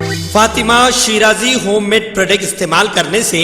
Fatima Shirazi home made product استعمال کرنے سے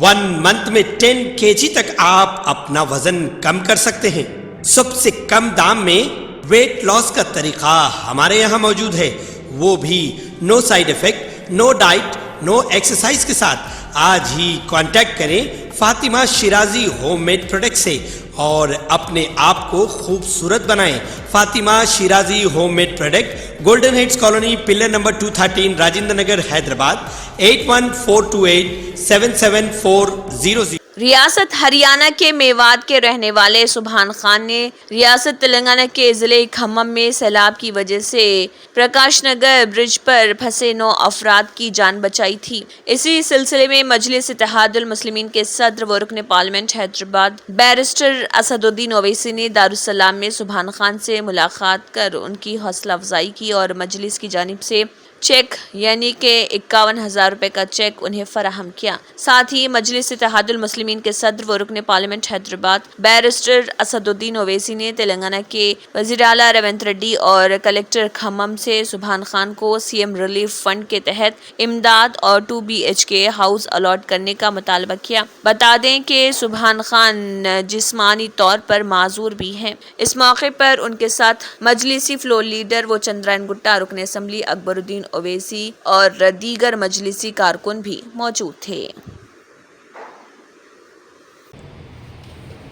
1 منتھ میں 10 kg تک آپ اپنا وزن کم کر سکتے ہیں۔ سب سے کم دام میں ویٹ لاس کا طریقہ ہمارے یہاں موجود ہے، وہ بھی no side effect, no diet, no exercise کے ساتھ۔ آج ہی کانٹیکٹ کریں Fatima Shirazi home made product سے اور اپنے آپ کو خوبصورت بنائیں۔ Fatima Shirazi home made product, golden heights colony, pillar number 213، Rajendra Nagar, Hyderabad, 8142877400۔ ریاست ہریانہ کے میوات کے رہنے والے سبحان خان نے ریاست تلنگانہ کے ضلع کھمم میں سیلاب کی وجہ سے پرکاش نگر برج پر پھنسے 9 افراد کی جان بچائی تھی۔ اسی سلسلے میں مجلس اتحاد المسلمین کے صدر و رکن پارلیمنٹ حیدرآباد بیرسٹر اسد الدین اویسی نے دارالسلام میں سبحان خان سے ملاقات کر ان کی حوصلہ افزائی کی اور مجلس کی جانب سے چیک یعنی کہ 51,000 روپے کا چیک انہیں فراہم کیا۔ ساتھ ہی مجلس اتحاد المسلمین کے صدر و رکن پارلیمنٹ حیدرآباد بیرسٹر اسد الدین اویسی نے تلنگانہ کے وزیر اعلیٰ ریونت ریڈی اور کلکٹر کھمم سے سبحان خان کو سی ایم ریلیف فنڈ کے تحت امداد اور 2 BHK ہاؤس الاٹ کرنے کا مطالبہ کیا۔ بتا دیں کہ سبحان خان جسمانی طور پر معذور بھی ہیں۔ اس موقع پر ان کے ساتھ مجلسی فلور لیڈر و چندرائن گٹا، رکن اسمبلی اکبر الدین اویسی اور دیگر مجلسی کارکن بھی موجود تھے۔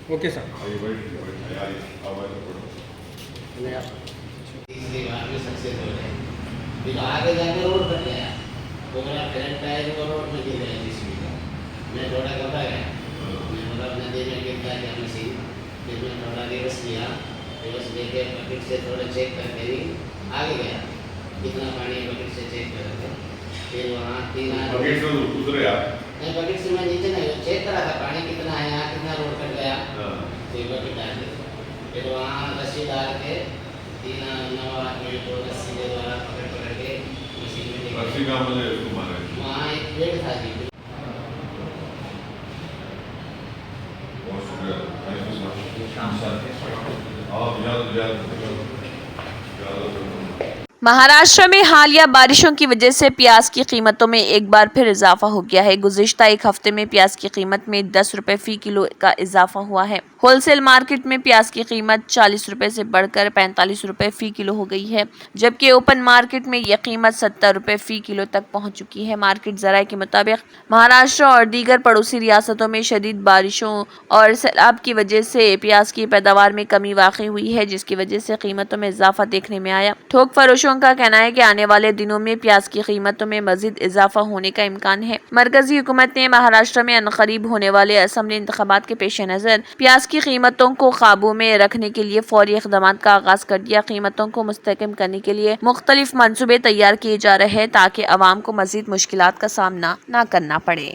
Okay sir. آگے جا کے روڈ بن گیا، وہ میرا کرنٹ ٹائر وہ روڈ میں گر گیا جس میں تھوڑا گھبرا گیا، میں مطلب ندی میں گرتا ہے جانے سے پھر میں تھوڑا ریورس لیا، ریورس لے کے بکٹ سے تھوڑا چیک کر کے بھی آگے گیا، کتنا پانی ہے بکٹ سے چیک کر کے پھر وہاں 3 بکٹ سے اترے آپ؟ نہیں، بکٹ سے میں نیچے نہیں چیک کرا تھا پانی کتنا ہے، یہاں کتنا روڈ کٹ گیا، پھر بکٹ ڈال کے پھر وہاں رسی ڈال کے 3 9 آدمی کو رسی کے دوارا پکڑ کے مشین میں رسی کا مجھے اس کو مارا وہاں ایک پیڑ تھا جی۔ مہاراشٹر میں حالیہ بارشوں کی وجہ سے پیاز کی قیمتوں میں ایک بار پھر اضافہ ہو گیا ہے۔ گزشتہ ایک ہفتے میں پیاز کی قیمت میں 10 روپے فی کلو کا اضافہ ہوا ہے۔ ہول سیل مارکیٹ میں پیاز کی قیمت 40 روپے سے بڑھ کر 45 روپے فی کلو ہو گئی ہے، جبکہ اوپن مارکیٹ میں یہ قیمت 70 روپے فی کلو تک پہنچ چکی ہے۔ مارکیٹ ذرائع کے مطابق مہاراشٹر اور دیگر پڑوسی ریاستوں میں شدید بارشوں اور سیلاب کی وجہ سے پیاز کی پیداوار میں کمی واقع ہوئی ہے، جس کی وجہ سے قیمتوں میں اضافہ دیکھنے میں آیا۔ تھوک فروشوں کا کہنا ہے کہ آنے والے دنوں میں پیاز کی قیمتوں میں مزید اضافہ ہونے کا امکان ہے۔ مرکزی حکومت نے مہاراشٹر میں عنقریب ہونے والے اسمبلی انتخابات کے پیش نظر پیاز کی قیمتوں کو قابو میں رکھنے کے لیے فوری اقدامات کا آغاز کر دیا۔ قیمتوں کو مستحکم کرنے کے لیے مختلف منصوبے تیار کیے جا رہے ہیں تاکہ عوام کو مزید مشکلات کا سامنا نہ کرنا پڑے۔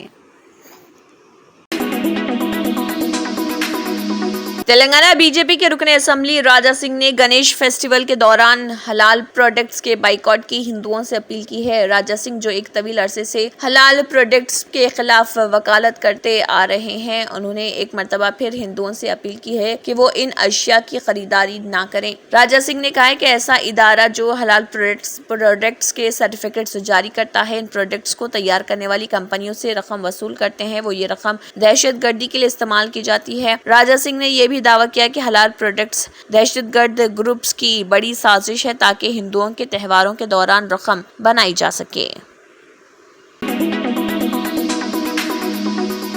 تلنگانہ بی جے پی کے رکن اسمبلی راجا سنگھ نے گنیش فیسٹیول کے دوران حلال پروڈکٹس کے بائیکاٹ کی ہندوؤں سے اپیل کی ہے۔ راجا سنگھ جو ایک طویل عرصے سے حلال پروڈکٹس کے خلاف وکالت کرتے آ رہے ہیں، انہوں نے ایک مرتبہ پھر ہندوؤں سے اپیل کی ہے کہ وہ ان اشیاء کی خریداری نہ کریں۔ راجا سنگھ نے کہا ہے کہ ایسا ادارہ جو حلال پروڈکٹس کے سرٹیفکیٹس جاری کرتا ہے، ان پروڈکٹس کو تیار کرنے والی کمپنیوں سے رقم وصول کرتے ہیں، وہ یہ رقم دہشت گردی کے لیے استعمال کی جاتی ہے۔ راجا سنگھ نے یہ بھی دعویٰ کیا کہ حلال پروڈکٹس دہشت گرد گروپس کی بڑی سازش ہے تاکہ ہندوؤں کے تہواروں کے دوران رقم بنائی جا سکے۔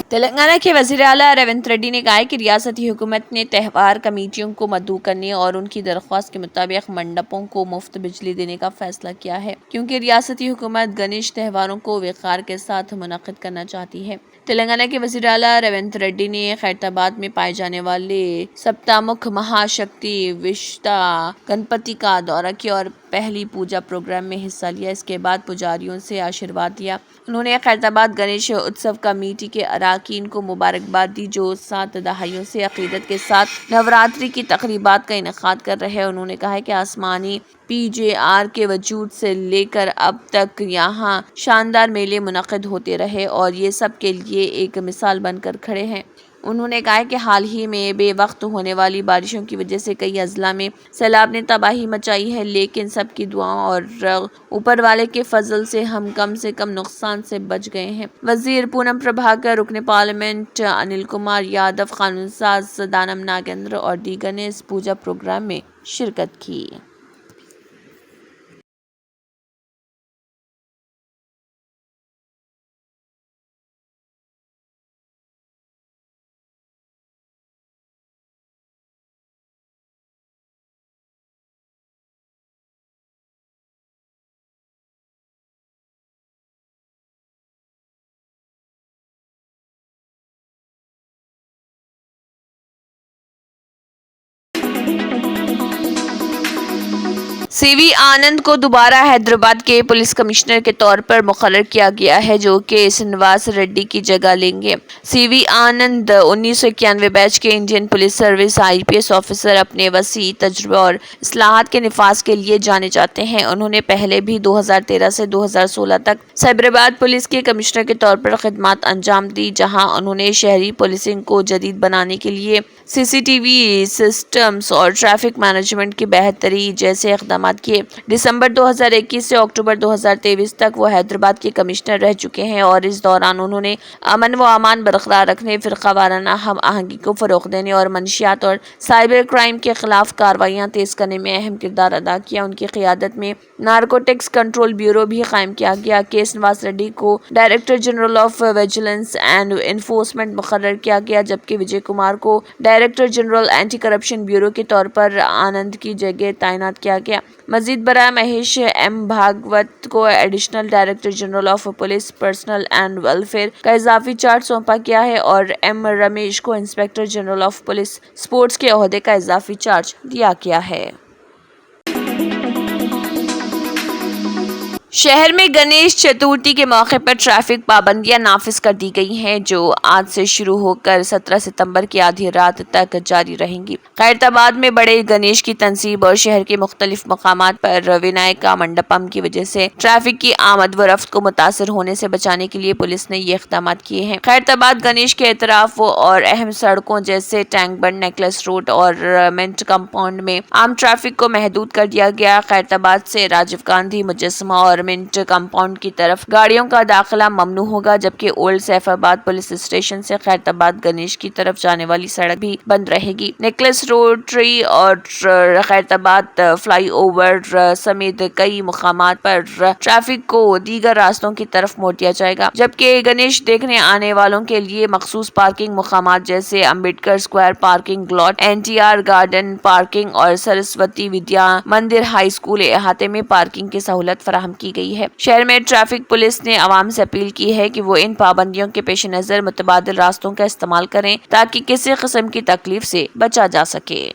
تلنگانہ کے وزیر اعلیٰ ریونت ریڈی نے کہا ہے کہ ریاستی حکومت نے تہوار کمیٹیوں کو مدعو کرنے اور ان کی درخواست کے مطابق منڈپوں کو مفت بجلی دینے کا فیصلہ کیا ہے، کیونکہ ریاستی حکومت گنیش تہواروں کو وقار کے ساتھ منعقد کرنا چاہتی ہے۔ تلنگانہ کے وزیر اعلیٰ ریونت ریڈی نے خیرتآباد میں پائے جانے والے سپتامکھ مہا شکتی وشتا گنپتی کا دورہ کیا اور پہلی پوجا پروگرام میں حصہ لیا۔ اس کے بعد پجاریوں سے آشیرواد لیا۔ انہوں نے خیرتآباد گنیش اتسو کمیٹی کے اراکین کو مبارکباد دی جو 7 دہائیوں سے عقیدت کے ساتھ نوراتری کی تقریبات کا انعقاد کر رہے ہیں۔ انہوں نے کہا کہ آسمانی PJR کے وجود سے لے کر اب تک یہاں شاندار میلے منعقد ہوتے رہے اور یہ سب کے لیے ایک مثال بن کر کھڑے ہیں۔ انہوں نے کہا کہ حال ہی میں بے وقت ہونے والی بارشوں کی وجہ سے کئی اضلاع میں سیلاب نے تباہی مچائی ہے، لیکن سب کی دعاؤں اور اوپر والے کے فضل سے ہم کم نقصان سے بچ گئے ہیں۔ وزیر پونم پربھاکر، رکن پارلیمنٹ انل کمار یادو، قانون ساز دانم ناگیندر اور دیگر نے اس پوجا پروگرام میں شرکت کی۔ سی وی آنند کو دوبارہ حیدرآباد کے پولیس کمشنر کے طور پر مقرر کیا گیا ہے، جو کہ سنواس ریڈی کی جگہ لیں گے۔ سی وی آنند 1991 بیچ کے Indian police service IPS officer اپنے وسیع تجربے اور اصلاحات کے نفاذ کے لیے جانے جاتے ہیں۔ انہوں نے پہلے بھی 2013 سے 2016 تک سائبرآباد پولیس کے کمشنر کے طور پر خدمات انجام دی، جہاں انہوں نے شہری پولیسنگ کو جدید بنانے کے لیے CCTV سسٹمز اور ٹریفک مینجمنٹ کی بہتری جیسے اقدامات کیے۔ دسمبر 2021 سے اکتوبر 2023 تک وہ حیدرآباد کے کمشنر رہ چکے ہیں اور اس دوران انہوں نے امن و امان برقرار رکھنے، فرقہ وارانہ ہم آہنگی کو فروغ دینے اور منشیات اور سائبر کرائم کے خلاف کارروائیاں تیز کرنے میں اہم کردار ادا کیا۔ ان کی قیادت میں نارکوٹکس کنٹرول بیورو بھی قائم کیا گیا۔ کے سنواس ریڈی کو director general of vigilance and enforcement مقرر کیا گیا، جبکہ وجے کمار کو director general anti corruption bureau کے طور پر آنند کی جگہ تعینات کیا گیا۔ مزید برآں مہیش ایم بھاگوت کو additional director general of police personal and welfare کا اضافی چارج سونپا گیا ہے اور ایم رمیش کو inspector general of police sports کے عہدے کا اضافی چارج دیا گیا ہے۔ شہر میں گنیش چتورتھی کے موقع پر ٹریفک پابندیاں نافذ کر دی گئی ہیں، جو آج سے شروع ہو کر 17 ستمبر کی آدھی رات تک جاری رہیں گی۔ خیرتآباد میں بڑے گنیش کی تنصیب اور شہر کے مختلف مقامات پر ونائکا منڈپم کی وجہ سے ٹریفک کی آمد و رفت کو متاثر ہونے سے بچانے کے لیے پولیس نے یہ اقدامات کیے ہیں۔ خیرتآباد گنیش کے اطراف اور اہم سڑکوں جیسے ٹینک بنڈ، نیکلس روڈ اور منٹ کمپاؤنڈ میں عام ٹریفک کو محدود کر دیا گیا۔ خیرتآباد سے راجیو گاندھی مجسمہ اور منٹ کمپاؤنڈ کی طرف گاڑیوں کا داخلہ ممنوع ہوگا، جبکہ اولڈ سیف آباد پولیس اسٹیشن سے خیرتآباد گنیش کی طرف جانے والی سڑک بھی بند رہے گی۔ نیکلس روڈ، ٹری اور خیرتآباد فلائی اوور سمیت کئی مقامات پر ٹریفک کو دیگر راستوں کی طرف موڑ دیا جائے گا، جبکہ گنیش دیکھنے آنے والوں کے لیے مخصوص پارکنگ مقامات جیسے Ambedkar square parking lot, NTR garden parking اور سرسوتی ودیا مندر ہائی اسکول احاطے میں پارکنگ کی سہولت فراہم کی گئی ہے۔ شہر میں ٹریفک پولیس نے عوام سے اپیل کی ہے کہ وہ ان پابندیوں کے پیش نظر متبادل راستوں کا استعمال کریں تاکہ کسی قسم کی تکلیف سے بچا جا سکے۔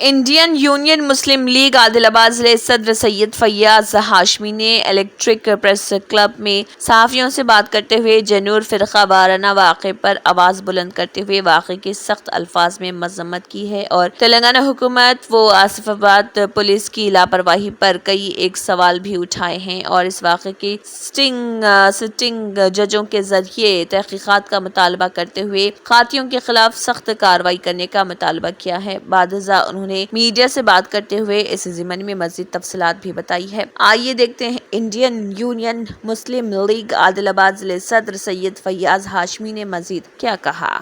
انڈین یونین مسلم لیگ عادل آباد ضلع صدر سید فیاض ہاشمی نے الیکٹرک پریس کلب میں صحافیوں سے بات کرتے ہوئے جنور فرقہ وارانہ واقعے پر آواز بلند کرتے ہوئے واقعے کی سخت الفاظ میں مذمت کی ہے اور تلنگانہ حکومت و آصف آباد پولیس کی لاپرواہی پر کئی ایک سوال بھی اٹھائے ہیں اور اس واقعے کی سٹنگ ججوں کے ذریعے تحقیقات کا مطالبہ کرتے ہوئے قاتلوں کے خلاف سخت کارروائی کرنے کا مطالبہ کیا ہے۔ بعد ازاں انہوں نے میڈیا سے بات کرتے ہوئے اس ضمن میں مزید تفصیلات بھی بتائی ہے۔ آئیے دیکھتے ہیں انڈین یونین مسلم لیگ عادل آباد ضلع صدر سید فیاض ہاشمی نے مزید کیا کہا۔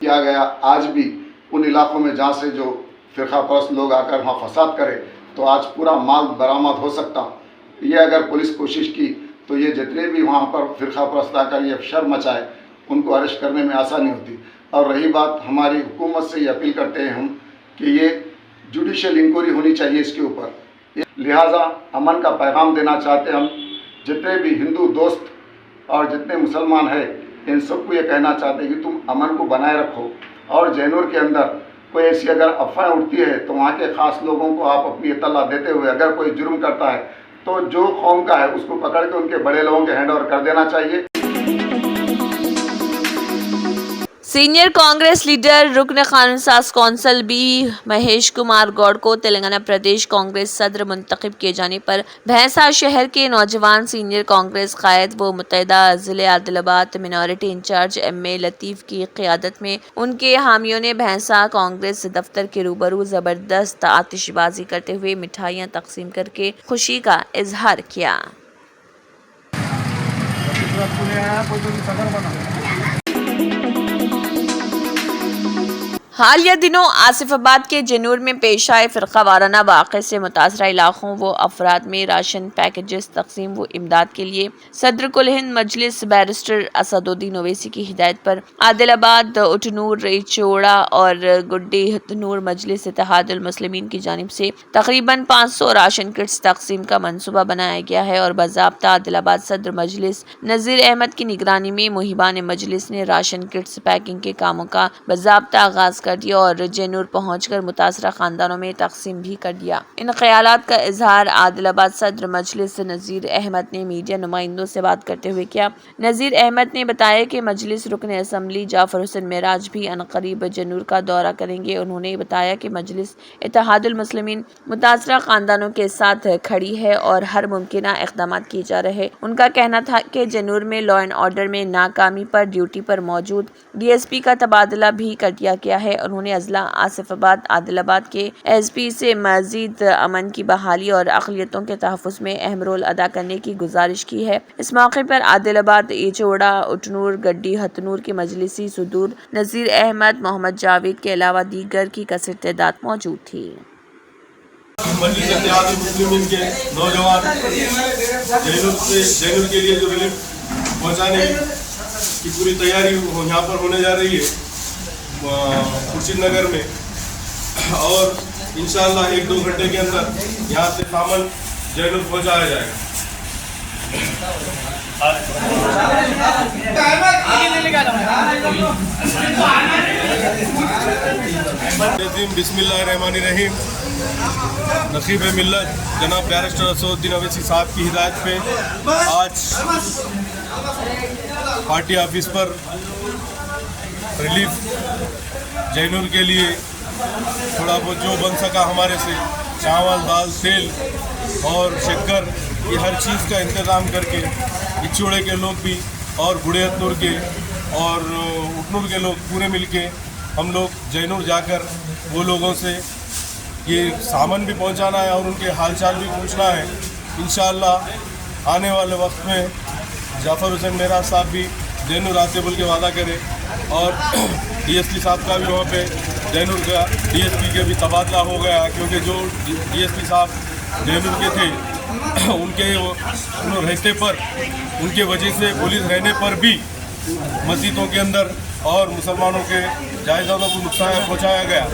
کیا گیا آج بھی ان علاقوں میں جہاں سے جو فرقہ پرست لوگ آ کر وہاں فساد کرے تو آج پورا مال برآمد ہو سکتا۔ یہ اگر پولیس کوشش کی تو یہ جتنے بھی وہاں پر فرقہ پرست آ کر یہ شر مچائے ان کو اریسٹ کرنے میں آسانی ہوتی۔ اور رہی بات ہماری حکومت سے یہ اپیل کرتے ہیں ہم کہ یہ جوڈیشل انکوائری ہونی چاہیے اس کے اوپر، لہٰذا امن کا پیغام دینا چاہتے ہم جتنے بھی ہندو دوست اور جتنے مسلمان ہیں ان سب کو یہ کہنا چاہتے ہیں کہ تم امن کو بنائے رکھو اور جینور کے اندر کوئی ایسی اگر افواہیں اٹھتی ہے تو وہاں کے خاص لوگوں کو آپ اپنی اطلاع دیتے ہوئے اگر کوئی جرم کرتا ہے تو جو قوم کا ہے اس کو پکڑ کے ان کے بڑے لوگوں کے ہینڈ اوور کر دینا چاہیے۔ سینئر کانگریس لیڈر رکن قانون ساز کونسل بی مہیش کمار گوڑ کو تلنگانہ پردیش کانگریس صدر منتخب کیے جانے پر بھینسا شہر کے نوجوان سینئر کانگریس قائد و متحدہ ضلع عادل آباد منارٹی انچارج ایم اے لطیف کی قیادت میں ان کے حامیوں نے بھینسا کانگریس دفتر کے روبرو زبردست آتش بازی کرتے ہوئے مٹھائیاں تقسیم کر کے خوشی کا اظہار کیا۔ حالیہ دنوں آصف آباد کے جنور میں پیش آئے فرقہ وارانہ واقعے سے متاثرہ علاقوں و افراد میں راشن پیکجز تقسیم و امداد کے لیے صدر کل ہند مجلس بیرسٹر اسد الدین اویسی کی ہدایت پر عادل آباد، اٹنور، ریچوڑا اور گڈی ہتنور مجلس اتحاد المسلمین کی جانب سے تقریباً 500 راشن کٹس تقسیم کا منصوبہ بنایا گیا ہے اور باضابطہ عادل آباد صدر مجلس نذیر احمد کی نگرانی میں محبان مجلس نے راشن کٹس پیکنگ کے کاموں کا باضابطہ آغاز کر دیا اور جینور پہنچ کر متاثرہ خاندانوں میں تقسیم بھی کر دیا۔ ان خیالات کا اظہار عادل آباد صدر مجلس نذیر احمد نے میڈیا نمائندوں سے بات کرتے ہوئے کیا۔ نذیر احمد نے بتایا کہ مجلس رکن اسمبلی جعفر حسین معراج بھی عنقریب جنور کا دورہ کریں گے۔ انہوں نے بتایا کہ مجلس اتحاد المسلمین متاثرہ خاندانوں کے ساتھ کھڑی ہے اور ہر ممکنہ اقدامات کیے جا رہے۔ ان کا کہنا تھا کہ جنور میں لا اینڈ آرڈر میں ناکامی پر ڈیوٹی پر موجود ڈی ایس پی کا تبادلہ بھی کر دیا گیا ہے۔ انہوں نے اضلاع آصف آباد، عادل آباد کے ایس پی سے مزید امن کی بحالی اور اقلیتوں کے تحفظ میں اہم رول ادا کرنے کی گزارش کی ہے۔ اس موقع پر عادل آباد، ایچوڑا، اٹنور، گڈی ہتنور کے مجلسی صدور نذیر احمد، محمد جاوید کے علاوہ دیگر کی کثیر تعداد موجود تھی۔ مجلس اتحاد المسلمین کے نوجوان جینور کے لیے جو ریلیف پہنچانے کی پوری تیاری یہاں پر ہونے جا رہی ہے خورشید نگر میں، اور انشاءاللہ 1-2 گھنٹے کے اندر یہاں سے سامان جینور پہنچایا جائے گا۔ بسم اللہ الرحمن الرحیم۔ نقیب ملت جناب بیرسٹر اسد الدین اویسی صاحب کی ہدایت پہ آج پارٹی آفس پر ریلیف جینور کے لیے تھوڑا بہت جو بن سکا ہمارے سے چاول، دال، تیل اور شکر، یہ ہر چیز کا انتظام کر کے اچوڑے کے لوگ بھی اور بڑے ہتنور کے اور اٹنور کے لوگ پورے مل کے ہم لوگ جینور جا کر وہ لوگوں سے یہ سامان بھی پہنچانا ہے اور ان کے حال چال بھی پوچھنا ہے۔ انشاءاللہ آنے والے وقت میں جعفر حسین معراج صاحب بھی جینور آتے بول کے وعدہ کرے، اور ڈی ایس پی صاحب کا بھی وہاں پہ جینور کا ڈی ایس پی کے بھی تبادلہ ہو گیا، کیونکہ جو ڈی ایس پی صاحب جینور کے تھے ان کے رہتے پر، ان کے وجہ سے پولیس رہنے پر بھی مسجدوں کے اندر اور مسلمانوں کے جائیدادوں کو نقصان پہنچایا گیا۔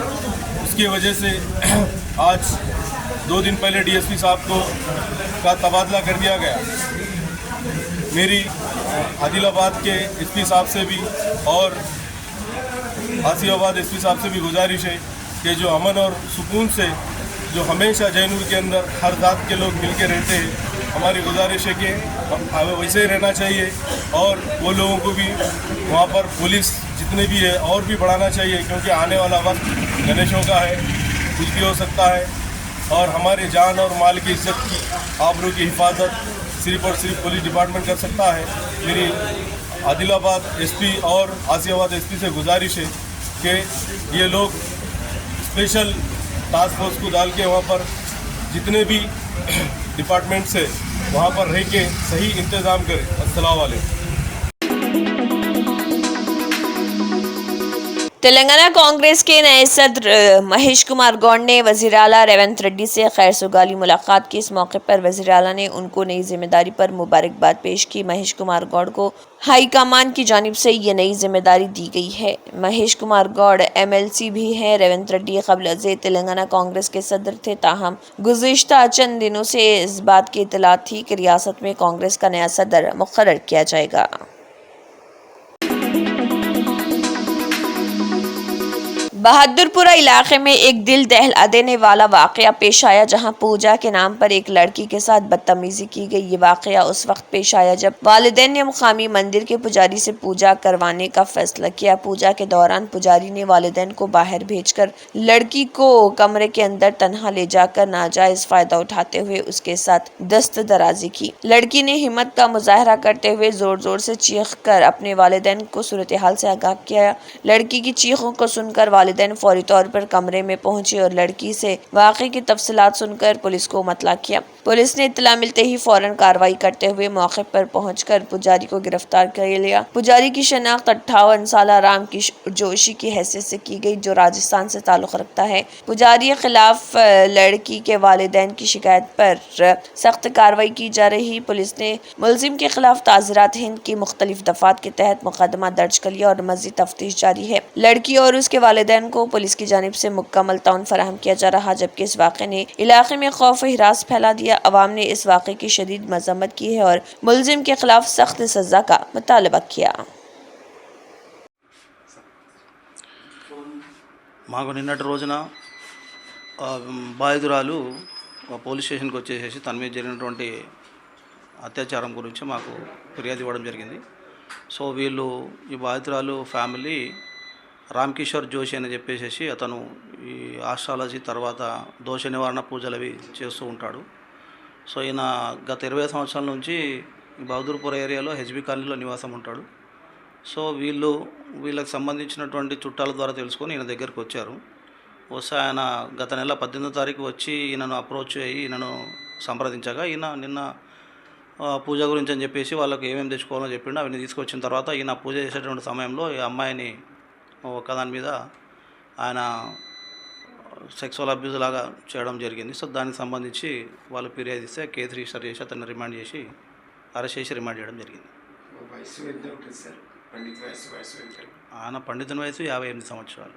اس کی وجہ سے آج 2 دن پہلے ڈی ایس پی صاحب کا تبادلہ کر دیا گیا۔ میری عادل آباد کے ایس پی صاحب سے بھی اور آصف آباد ایس پی صاحب سے بھی گزارش ہے کہ جو امن اور سکون سے جو ہمیشہ جینور کے اندر ہر ذات کے لوگ مل کے رہتے ہیں، ہماری گزارش ہے کہ ویسے ہی رہنا چاہیے، اور وہ لوگوں کو بھی وہاں پر پولیس جتنے بھی ہے اور بھی بڑھانا چاہیے، کیونکہ آنے والا وقت گنیشوں کا ہے، کچھ بھی ہو سکتا ہے، اور ہمارے جان اور مال کی عزت کی، آبرو کی حفاظت صرف اور صرف پولیس ڈپارٹمنٹ کر سکتا ہے۔ میری عادل آباد ایس پی اور آصف آباد ایس پی سے گزارش ہے کہ یہ لوگ اسپیشل ٹاسک فورس کو ڈال کے وہاں پر جتنے بھی ڈپارٹمنٹ سے وہاں پر رہ کے صحیح انتظام کریں۔ السلام علیکم۔ تلنگانہ کانگریس کے نئے صدر مہیش کمار گوڑ نے وزیر اعلیٰ ریونت ریڈی سے خیر سگالی ملاقات کی۔ اس موقع پر وزیر اعلیٰ نے ان کو نئی ذمہ داری پر مبارکباد پیش کی۔ مہیش کمار گوڑ کو ہائی کمان کی جانب سے یہ نئی ذمہ داری دی گئی ہے۔ مہیش کمار گوڑ ایم ایل سی بھی ہیں۔ ریونت ریڈی قبل از تلنگانہ کانگریس کے صدر تھے، تاہم گزشتہ چند دنوں سے اس بات کی اطلاعات تھی کہ ریاست میں کانگریس کا نیا صدر مقرر کیا جائے گا۔ بہادرپورہ علاقے میں ایک دل دہلا دینے والا واقعہ پیش آیا جہاں پوجا کے نام پر ایک لڑکی کے ساتھ بدتمیزی کی گئی۔ یہ واقعہ اس وقت پیش آیا جب والدین نے مقامی مندر کے پجاری سے پوجا کروانے کا فیصلہ کیا۔ پوجا کے دوران پجاری نے والدین کو باہر بھیج کر لڑکی کو کمرے کے اندر تنہا لے جا کر ناجائز فائدہ اٹھاتے ہوئے اس کے ساتھ دست درازی کی۔ لڑکی نے ہمت کا مظاہرہ کرتے ہوئے زور زور سے چیخ کر اپنے والدین کو صورتحال سے آگاہ کیا۔ لڑکی کی چیخوں کو سن کر والدین فوری طور پر کمرے میں پہنچے اور لڑکی سے واقعے کی تفصیلات سن کر پولیس کو مطلع کیا۔ پولیس نے اطلاع ملتے ہی فوراً کارروائی کرتے ہوئے موقع پر پہنچ کر پجاری کو گرفتار کر لیا۔ پجاری کی شناخت 58 سالہ رام کشور جوشی کی حیثیت سے کی گئی جو راجستھان سے تعلق رکھتا ہے۔ پجاری کے خلاف لڑکی کے والدین کی شکایت پر سخت کارروائی کی جا رہی۔ پولیس نے ملزم کے خلاف تعزیرات ہند کی مختلف دفعات کے تحت مقدمہ درج کر لیا اور مزید تفتیش جاری ہے۔ لڑکی اور اس کے والدین کو پولیس کی جانب سے مکمل تعاون فراہم کیا جا رہا جبکہ اس واقعے نے علاقے میں خوف و ہراس پھیلا دیا۔ عوام نے اس واقعے کی شدید مذمت کی ہے اور ملزم کے خلاف سخت سزا کا مطالبہ کیا۔ మాకు నిన్నటి రోజున బాధితురాలు పోలీస్ స్టేషన్కి వచ్చేసేసి తన మీద జరిగినటువంటి అత్యాచారం గురించి మాకు ఫిర్యాదు ఇవ్వడం జరిగింది. సో వీళ్ళు ఈ బాధితురాలు ఫ్యామిలీ రామ్ కిషోర్ జోషి అని చెప్పేసి అతను ఈ ఆస్ట్రాలజీ తర్వాత దోష నివారణ పూజలు అవి చేస్తూ ఉంటాడు. సో ఈయన గత 20 సంవత్సరాల నుంచి ఈ బహదూర్పూర్ ఏరియాలో హెచ్బి కాలనీలో నివాసం ఉంటాడు. సో వీళ్ళకి సంబంధించినటువంటి చుట్టాల ద్వారా తెలుసుకొని ఈయన దగ్గరికి వచ్చారు. వస్తే ఆయన గత నెల 18వ తారీఖు వచ్చి ఈయనను అప్రోచ్ అయ్యి ఈయనను సంప్రదించగా ఈయన నిన్న పూజ గురించి అని చెప్పేసి వాళ్ళకి ఏమేమి తెచ్చుకోవాలో చెప్పిండు. అవన్నీ తీసుకొచ్చిన తర్వాత ఈయన పూజ చేసేటువంటి సమయంలో ఈ అమ్మాయిని ఒకదాని మీద ఆయన సెక్సువల్ అబ్యూజ్ లాగా చేయడం జరిగింది. సో దానికి సంబంధించి వాళ్ళు ఫిర్యాదు ఇస్తే కేసు రిజిస్టర్ చేసి అతన్ని రిమాండ్ చేసి అరెస్ట్ చేసి రిమాండ్ చేయడం జరిగింది. ఆయన పండితుని వయసు 58 సంవత్సరాలు.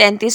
33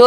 2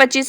25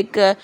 1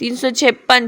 356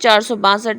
462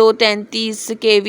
2 33 kV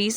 20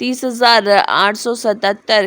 30,877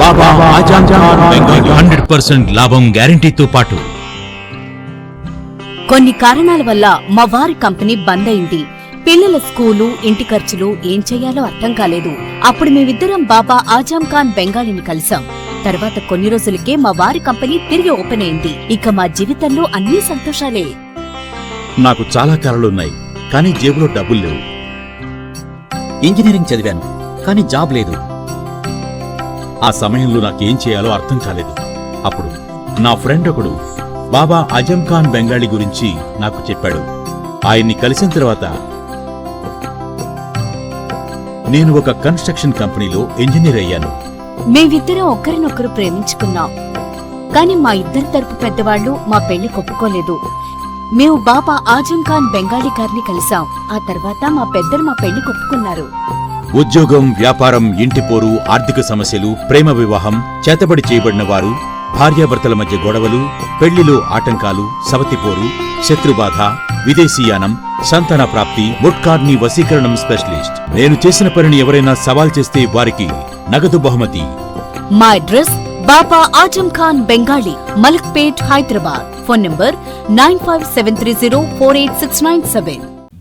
బాబా ఆజాం ఖాన్ బెంగాలీ 100% లాభం గ్యారంటీతో పాటు. కొన్ని కారణాల వల్ల మా వారి కంపెనీ బంద్ అయింది. పిల్లల స్కూలు, ఇంటి ఖర్చులు ఏం చెయ్యాలో అర్థం కాలేదు. అప్పుడు మేమిద్దరం బాబా ఆజాం ఖాన్ బెంగాలీని కలిసాం. తర్వాత కొన్ని రోజులకే మా వారి కంపెనీ తిరిగి ఓపెన్ అయింది. ఇక మా జీవితంలో అన్ని సంతోషాలే. నాకు చాలా కలలున్నాయి, కానీ జేబులో డబ్బులు లేవు. ఇంజనీరింగ్ చదివాను, కానీ జాబ్ లేదు. ఆ సమయంలో నాకేం చేయాలో అర్థం కాలేదు. అప్పుడు నా ఫ్రెండ్ ఒకడు బాబా ఆజం ఖాన్ బెంగాలీ గురించి నాకు చెప్పాడు. ఆయన్ని కలిసిన తర్వాత నేను ఒక కన్స్ట్రక్షన్ కంపెనీలో ఇంజనీర్ అయ్యాను. మేమిద్దరం ఒకరినొకరు ప్రేమించుకున్నాం. కాని మా ఇద్దరి తరపు పెద్దవాళ్లు మా పెళ్లి ఒప్పుకోలేదు. మేము బాబా ఆజం ఖాన్ బెంగాలీ గారిని కలిసాం. ఆ తర్వాత మా పెద్దలు మా పెళ్లి ఒప్పుకున్నారు. ఉద్యోగం, వ్యాపారం, ఇంటి పోరు, ఆర్థిక సమస్యలు, ప్రేమ వివాహం, చేతబడి చేయబడిన వారు, భార్యాభర్తల మధ్య గొడవలు, పెళ్లిలో ఆటంకాలు, సవతిపోరు, శత్రుబాధ, విదేశీయానం, సంతాన ప్రాప్తి, ముట్కార్ని వశీకరణం స్పెషలిస్ట్. నేను చేసిన పనిని ఎవరైనా సవాల్ చేస్తే వారికి నగదు బహుమతి. మా address Baba Azam Khan Bengali, Malakpet, Hyderabad. Phone number 9573048697.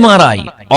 MRI,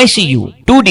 ICU, 2D